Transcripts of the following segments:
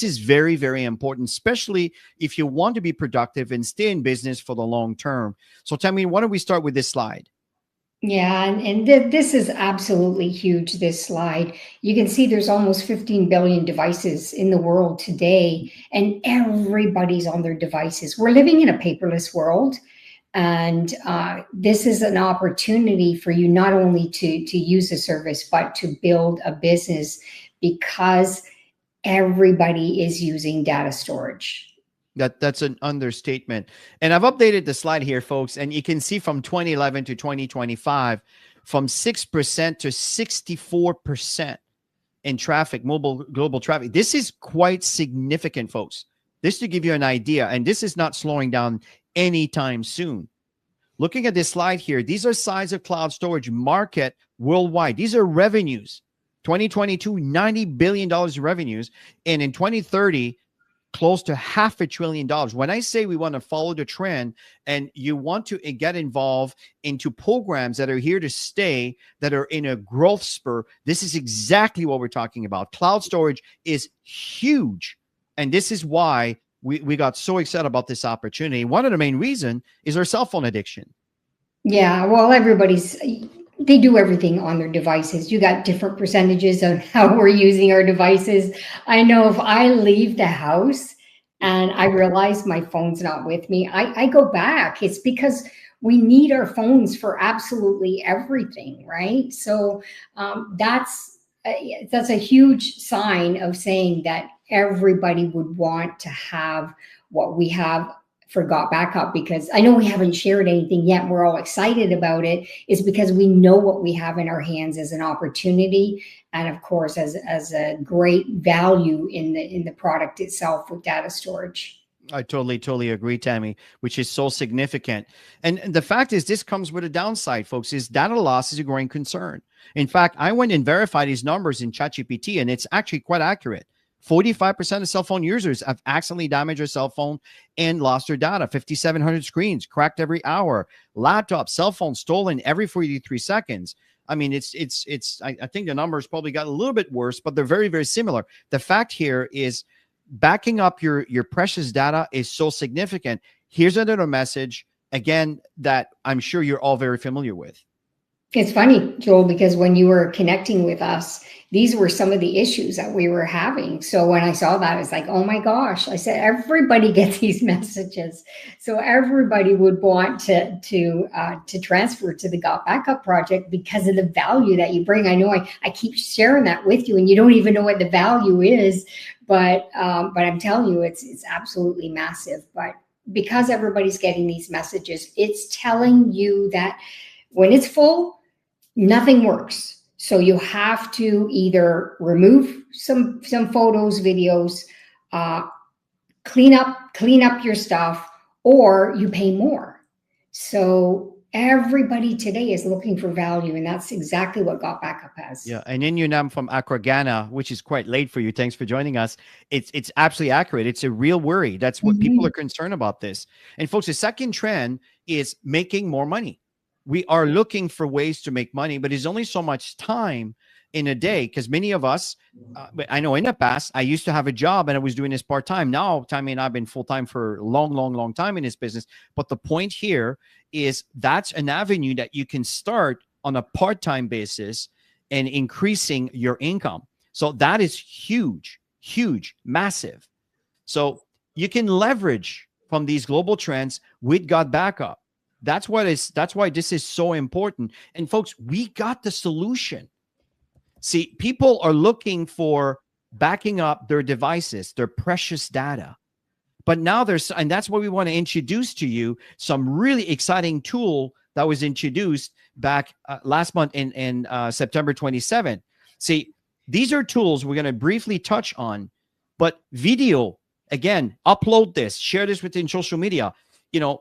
is very, very important, especially if you want to be productive and stay in business for the long term. So tell me, why don't we start with this slide? Yeah, this is absolutely huge, this slide. You can see there's almost 15 billion devices in the world today, and everybody's on their devices. We're living in a paperless world, and this is an opportunity for you not only to use a service, but to build a business, because everybody is using data storage. That's an understatement. And I've updated the slide here, folks, and you can see from 2011 to 2025, from 6% to 64% in traffic, mobile global traffic. This is quite significant, folks. This to give you an idea, and this is not slowing down anytime soon. Looking at this slide here, these are size of cloud storage market worldwide. These are revenues. 2022, $90 billion revenues. And in 2030, close to $500 billion. When I say we want to follow the trend and you want to get involved into programs that are here to stay, that are in a growth spur, this is exactly what we're talking about. Cloud storage is huge. And this is why we got so excited about this opportunity. One of the main reasons is our cell phone addiction. Yeah, well, they do everything on their devices. You got different percentages on how we're using our devices. I know if I leave the house and I realize my phone's not with me, I go back. It's because we need our phones for absolutely everything, right? So that's a huge sign of saying that everybody would want to have what we have for GotBackup, because I know we haven't shared anything yet. We're all excited about it. Is because we know what we have in our hands as an opportunity, and of course, as a great value in the product itself with data storage. I totally agree, Tammy, which is so significant. And the fact is, this comes with a downside, folks, is data loss is a growing concern. In fact, I went and verified these numbers in ChatGPT, and it's actually quite accurate. 45% of cell phone users have accidentally damaged their cell phone and lost their data. 5,700 screens cracked every hour. Laptops, cell phones stolen every 43 seconds. I mean, I think the numbers probably got a little bit worse, but they're very, very similar. The fact here is backing up your precious data is so significant. Here's another message, again, that I'm sure you're all very familiar with. It's funny, Joel, because when you were connecting with us, these were some of the issues that we were having. So when I saw that, it's like, oh my gosh, I said, everybody gets these messages. So everybody would want to transfer to the GotBackup project because of the value that you bring. I know I keep sharing that with you and you don't even know what the value is, but I'm telling you, it's absolutely massive. But because everybody's getting these messages, it's telling you that when it's full, nothing works. So you have to either remove some photos, videos, clean up your stuff, or you pay more. So everybody today is looking for value, and that's exactly what GotBackup has. Yeah, and in your name from Accra, Ghana, which is quite late for you. Thanks for joining us. It's absolutely accurate. It's a real worry. That's what people are concerned about this. And folks, the second trend is making more money. We are looking for ways to make money, but there's only so much time in a day, because many of us, I know in the past, I used to have a job and I was doing this part-time. Now, Tammy and I have been full-time for a long time in this business. But the point here is that's an avenue that you can start on a part-time basis and increasing your income. So that is huge, massive. So you can leverage from these global trends with GotBackup. That's why this is so important. And folks, we got the solution. See, people are looking for backing up their devices, their precious data. But now and that's what we want to introduce to you, some really exciting tool that was introduced back last month in September 27th. See, these are tools we're going to briefly touch on, but video, again, upload this, share this within social media.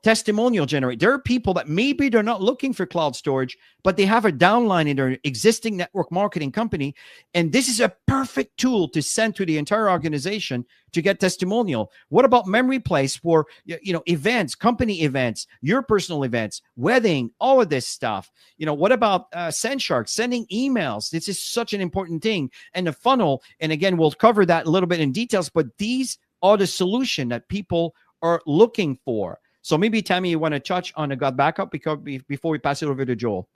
testimonial generate. There are people that maybe they're not looking for cloud storage, but they have a downline in their existing network marketing company. And this is a perfect tool to send to the entire organization to get testimonial. What about Memory Place for, events, company events, your personal events, wedding, all of this stuff? What about SendShark, sending emails? This is such an important thing. And the funnel, and again, we'll cover that a little bit in details, but these are the solution that people are looking for. So maybe, Tammy, you want to touch on the GotBackup before we pass it over to Joel?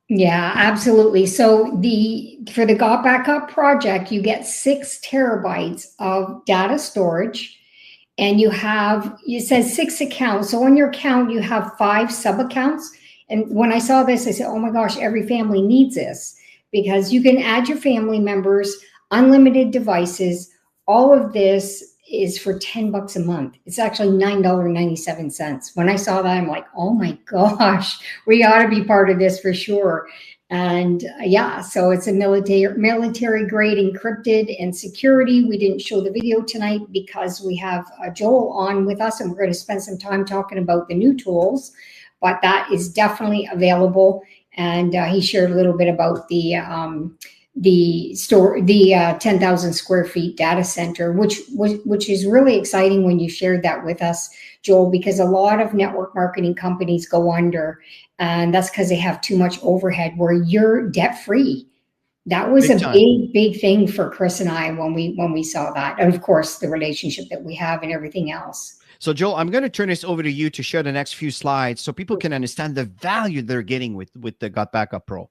Yeah, absolutely. So for the GotBackup project, you get 6 terabytes of data storage, and it says 6 accounts. So on your account, you have 5 sub accounts. And when I saw this, I said, oh my gosh, every family needs this, because you can add your family members, unlimited devices. All of this is for $10 a month. It's actually $9.97. When I saw that, I'm like, oh my gosh, we ought to be part of this for sure. And yeah, so it's a military grade encrypted and security. We didn't show the video tonight because we have Joel on with us, and we're going to spend some time talking about the new tools, but that is definitely available. And he shared a little bit about the 10,000 square feet data center, which is really exciting when you shared that with us, Joel, because a lot of network marketing companies go under, and that's because they have too much overhead, where you're debt free. That was a big thing for Chris and I when we saw that, and of course the relationship that we have and everything else. So Joel, I'm going to turn this over to you to share the next few slides so people can understand the value they're getting with the GotBackup Pro.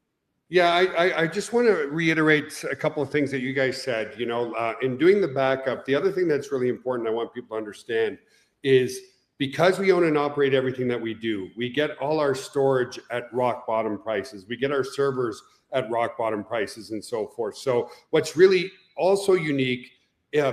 Yeah, I just want to reiterate a couple of things that you guys said. In doing the backup, the other thing that's really important I want people to understand is, because we own and operate everything that we do, we get all our storage at rock bottom prices. We get our servers at rock bottom prices and so forth. So what's really also unique,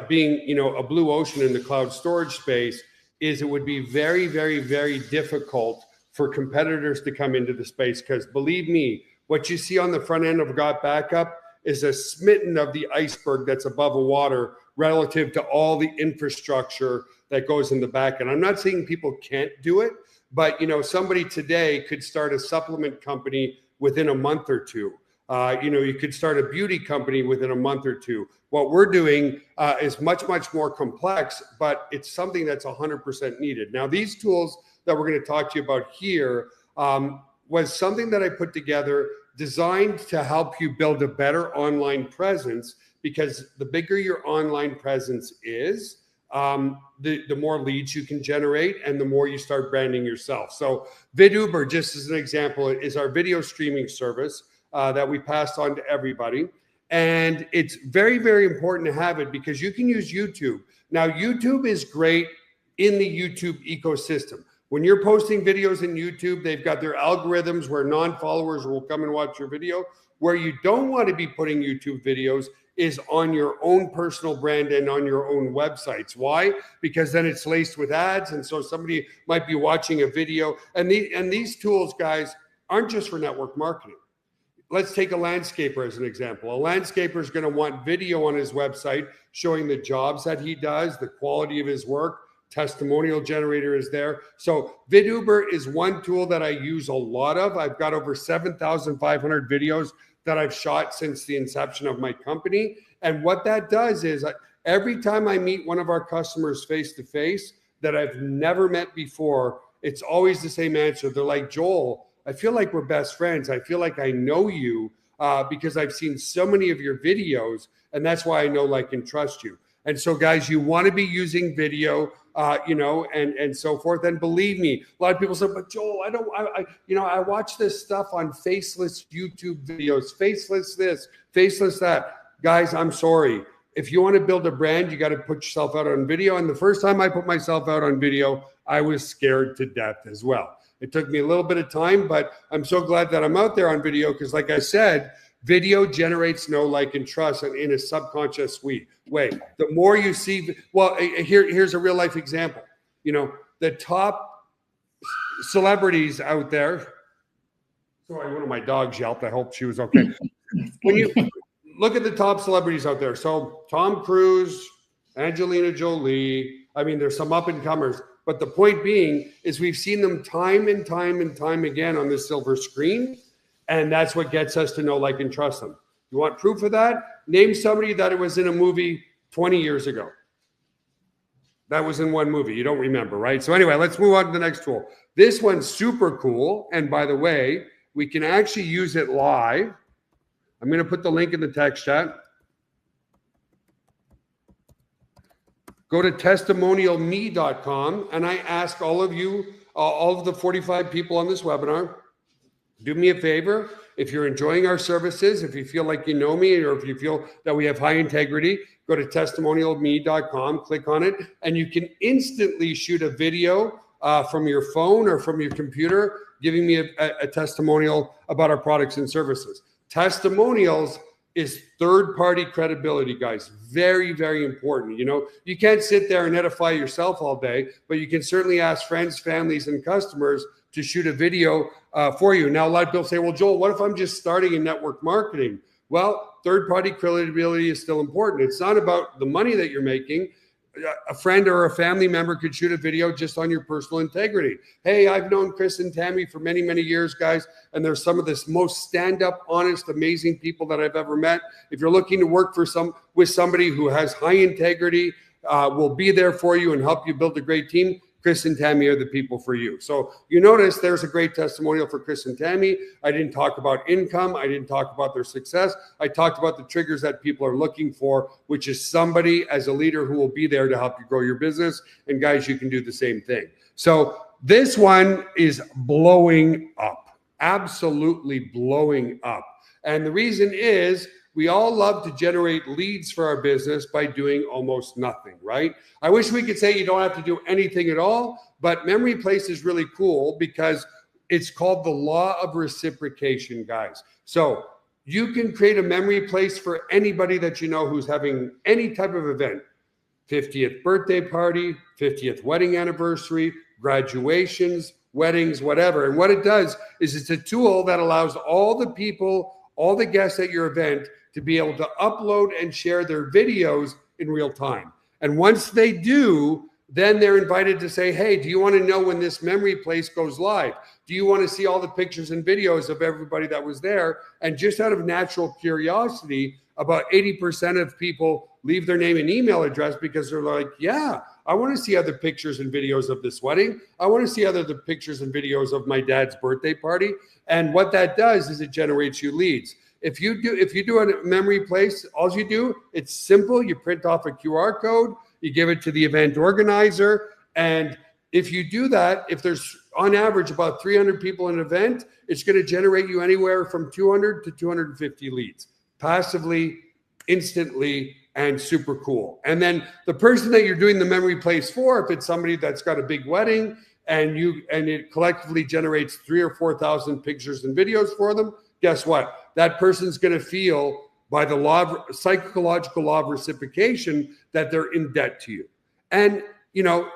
being a blue ocean in the cloud storage space, is it would be very, very, very difficult for competitors to come into the space, because believe me, what you see on the front end of GotBackup is a smitten of the iceberg that's above the water relative to all the infrastructure that goes in the back. And I'm not saying people can't do it, but somebody today could start a supplement company within a month or two. You could start a beauty company within a month or two. What we're doing is much, much more complex, but it's something that's 100% needed. Now, these tools that we're going to talk to you about here was something that I put together designed to help you build a better online presence, because the bigger your online presence is, the more leads you can generate and the more you start branding yourself. So VidUber, just as an example, is our video streaming service that we passed on to everybody. And it's very, very important to have it because you can use YouTube. Now, YouTube is great in the YouTube ecosystem. When you're posting videos in YouTube, they've got their algorithms where non-followers will come and watch your video. Where you don't want to be putting YouTube videos is on your own personal brand and on your own websites. Why? Because then it's laced with ads. And so somebody might be watching a video. And these tools, guys, aren't just for network marketing. Let's take a landscaper as an example. A landscaper is going to want video on his website showing the jobs that he does, the quality of his work. Testimonial generator is there. So VidUber is one tool that I use a lot of. I've got over 7,500 videos that I've shot since the inception of my company. And what that does is every time I meet one of our customers face to face that I've never met before, it's always the same answer. They're like, Joel, I feel like we're best friends. I feel like I know you because I've seen so many of your videos, and that's why I know, like, and trust you. And so, guys, you want to be using video, and so forth. And believe me, a lot of people say, but Joel, I watch this stuff on faceless YouTube videos, faceless this, faceless that. Guys, I'm sorry. If you want to build a brand, you got to put yourself out on video. And the first time I put myself out on video, I was scared to death as well. It took me a little bit of time, but I'm so glad that I'm out there on video because, like I said, video generates know, like, and trust in a subconscious way. The more you see, well, here's a real life example. The top celebrities out there. Sorry, one of my dogs yelped. I hope she was okay. When you look at the top celebrities out there, so Tom Cruise, Angelina Jolie, I mean, there's some up and comers. But the point being is we've seen them time and time and time again on this silver screen. And that's what gets us to know, like, and trust them. You want proof of that? Name somebody that it was in a movie 20 years ago. That was in one movie. You don't remember, right? So anyway, let's move on to the next tool. This one's super cool. And by the way, we can actually use it live. I'm going to put the link in the text chat. Go to testimonialme.com, and I ask all of you, all of the 45 people on this webinar, do me a favor. If you're enjoying our services, if you feel like you know me, or if you feel that we have high integrity, go to testimonialme.com, click on it, and you can instantly shoot a video from your phone or from your computer giving me a testimonial about our products and services. Testimonials is third-party credibility, guys. Very, very important. You know, you can't sit there and edify yourself all day, but you can certainly ask friends, families, and customers to shoot a video for you. Now, a lot of people say, well, Joel, what if I'm just starting in network marketing? Well, third-party credibility is still important. It's not about the money that you're making. A friend or a family member could shoot a video just on your personal integrity. Hey, I've known Chris and Tammy for many, many years, guys, and they're some of the most stand-up, honest, amazing people that I've ever met. If you're looking to work with somebody who has high integrity, will be there for you and help you build a great team, Chris and Tammy are the people for you. So you notice there's a great testimonial for Chris and Tammy. I didn't talk about income. I didn't talk about their success. I talked about the triggers that people are looking for, which is somebody as a leader who will be there to help you grow your business. And guys, you can do the same thing. So this one is blowing up, absolutely blowing up. And the reason is, we all love to generate leads for our business by doing almost nothing, right? I wish we could say you don't have to do anything at all, but Memory Place is really cool because it's called the law of reciprocation, guys. So you can create a Memory Place for anybody that you know who's having any type of event, 50th birthday party, 50th wedding anniversary, graduations, weddings, whatever. And what it does is it's a tool that allows all the people, all the guests at your event to be able to upload and share their videos in real time. And once they do, then they're invited to say, hey, do you want to know when this Memory Place goes live? Do you want to see all the pictures and videos of everybody that was there? And just out of natural curiosity, about 80% of people leave their name and email address because they're like, yeah, I want to see other pictures and videos of this wedding. I want to see other pictures and videos of my dad's birthday party. And what that does is it generates you leads. If you do a Memory Place, all you do, it's simple. You print off a QR code, you give it to the event organizer. And if you do that, if there's on average about 300 people in an event, it's going to generate you anywhere from 200 to 250 leads, passively, instantly, and super cool. And then the person that you're doing the Memory Place for, if it's somebody that's got a big wedding and it collectively generates 3,000 or 4,000 pictures and videos for them, guess what? That person's going to feel by the psychological law of reciprocation that they're in debt to you. And, you know,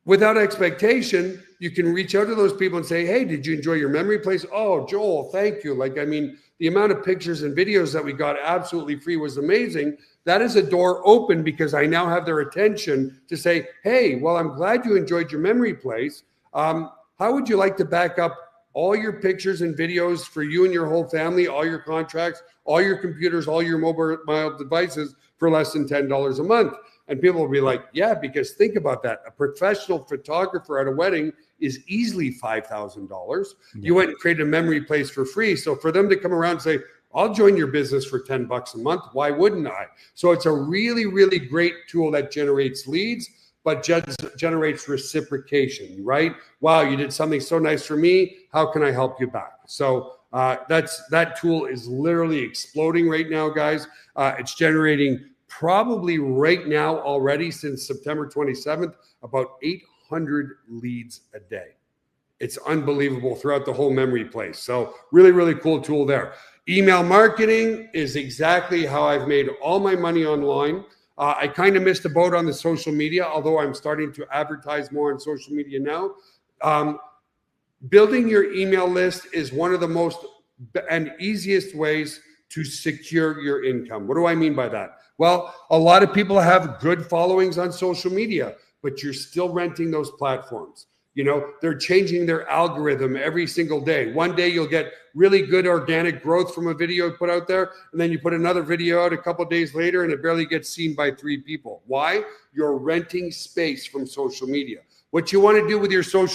without expectation, you can reach out to those people and say, hey, did you enjoy your Memory Place? Oh, Joel, thank you. Like, I mean, the amount of pictures and videos that we got absolutely free was amazing. That is a door open because I now have their attention to say, hey, well, I'm glad you enjoyed your Memory Place. How would you like to back up all your pictures and videos for you and your whole family, all your contracts, all your computers, all your mobile devices for less than $10 a month? And people will be like, yeah, because think about that. A professional photographer at a wedding is easily $5,000. Yeah. You went and created a Memory Place for free. So for them to come around and say, I'll join your business for $10 a month, why wouldn't I? So it's a really, really great tool that generates leads, but generates reciprocation, right? Wow, you did something so nice for me. How can I help you back? So that tool is literally exploding right now, guys. It's generating probably right now already since September 27th, about 800 leads a day. It's unbelievable throughout the whole Memory Place. So really, really cool tool there. Email marketing is exactly how I've made all my money online. I kind of missed a boat on the social media, although I'm starting to advertise more on social media now. Building your email list is one of the most and easiest ways to secure your income. What do I mean by that? Well, a lot of people have good followings on social media. but you're still renting those platforms. You know, they're changing their algorithm every single day. One day you'll get really good organic growth from a video put out there, and then you put another video out a couple of days later and it barely gets seen by 3 people. Why? You're renting space from social media. What you want to do with your social